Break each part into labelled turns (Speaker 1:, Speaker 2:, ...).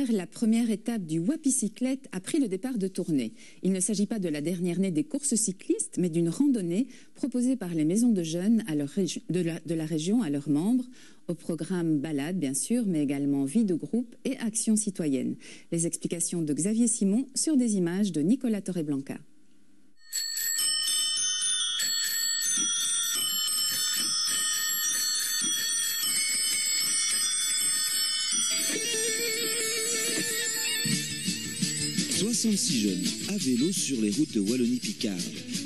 Speaker 1: Hier, la première étape du Wapicyclette a pris le départ de Tournai. Il ne s'agit pas de la dernière née des courses cyclistes, mais d'une randonnée proposée par les maisons de jeunes de la région à leurs membres, au programme balade bien sûr, mais également vie de groupe et action citoyenne. Les explications de Xavier Simon sur des images de Nicolas Torreblanca. «
Speaker 2: 66 jeunes à vélo sur les routes de Wallonie-Picarde.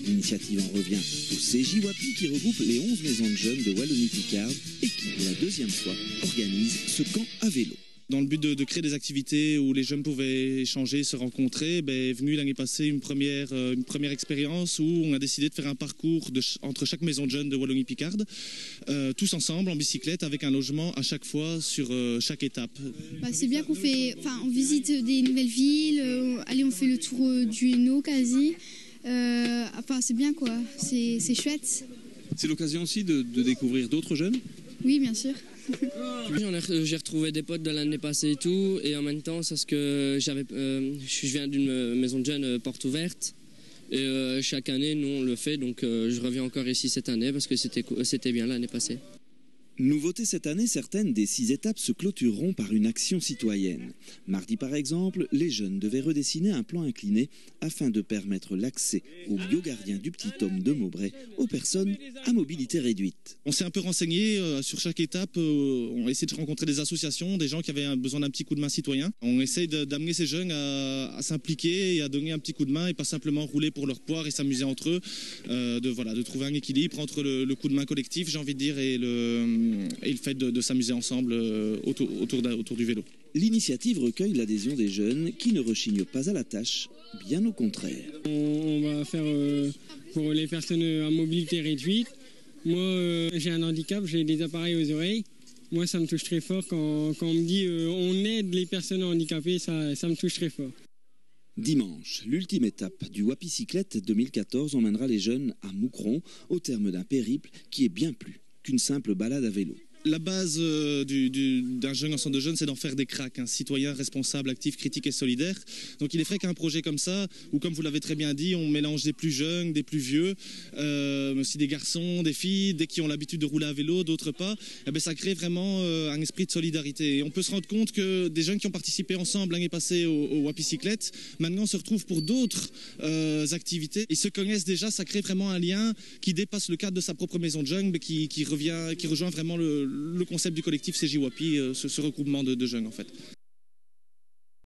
Speaker 2: L'initiative en revient au CJ Wapi qui regroupe les 11 maisons de jeunes de Wallonie-Picarde et qui, pour la deuxième fois, organise ce camp à vélo.
Speaker 3: Dans le but de créer des activités où les jeunes pouvaient échanger, se rencontrer, est venue l'année passée une première expérience où on a décidé de faire un parcours entre chaque maison de jeunes de Wallonie-Picarde, tous ensemble en bicyclette avec un logement à chaque fois sur chaque étape.
Speaker 4: C'est bien qu'on on visite des nouvelles villes, on fait le tour du Hainaut quasi. C'est bien quoi, c'est chouette.
Speaker 5: C'est l'occasion aussi de découvrir d'autres jeunes ?
Speaker 4: Oui, bien sûr.
Speaker 6: J'ai retrouvé des potes de l'année passée et tout, et en même temps, c'est ce que je viens d'une maison de jeunes porte ouverte, et chaque année, nous on le fait, donc je reviens encore ici cette année parce que c'était bien l'année passée.
Speaker 2: Nouveauté cette année, certaines des 6 étapes se clôtureront par une action citoyenne. Mardi par exemple, les jeunes devaient redessiner un plan incliné afin de permettre l'accès aux biogardiens du Petit Homme de Maubray aux personnes à mobilité réduite.
Speaker 3: On s'est un peu renseigné sur chaque étape, on a essayé de rencontrer des associations, des gens qui avaient besoin d'un petit coup de main citoyen. On essaye d'amener ces jeunes à s'impliquer et à donner un petit coup de main et pas simplement rouler pour leur poire et s'amuser entre eux, de trouver un équilibre entre le coup de main collectif, j'ai envie de dire, et le fait de s'amuser ensemble autour du vélo.
Speaker 2: L'initiative recueille l'adhésion des jeunes qui ne rechignent pas à la tâche, bien au contraire.
Speaker 7: On va faire pour les personnes à mobilité réduite. Moi, j'ai un handicap, j'ai des appareils aux oreilles. Moi, ça me touche très fort quand on me dit on aide les personnes handicapées, ça me touche très fort.
Speaker 2: Dimanche, l'ultime étape du Wapicyclette 2014 emmènera les jeunes à Moucron au terme d'un périple qui est bien plus qu'une simple balade à vélo.
Speaker 3: La base d'un jeune en centre de jeunes, c'est d'en faire des cracks, un citoyen responsable, actif, critique et solidaire. Donc il est vrai qu'un projet comme ça, où comme vous l'avez très bien dit, on mélange des plus jeunes, des plus vieux, mais aussi des garçons, des filles, des qui ont l'habitude de rouler à vélo, d'autres pas, ça crée vraiment un esprit de solidarité. Et on peut se rendre compte que des jeunes qui ont participé ensemble l'année passée au Wapicyclette, maintenant se retrouvent pour d'autres activités. Ils se connaissent déjà, ça crée vraiment un lien qui dépasse le cadre de sa propre maison de jeunes, mais qui rejoint vraiment le concept du collectif CJ Wapi, ce regroupement de jeunes en fait.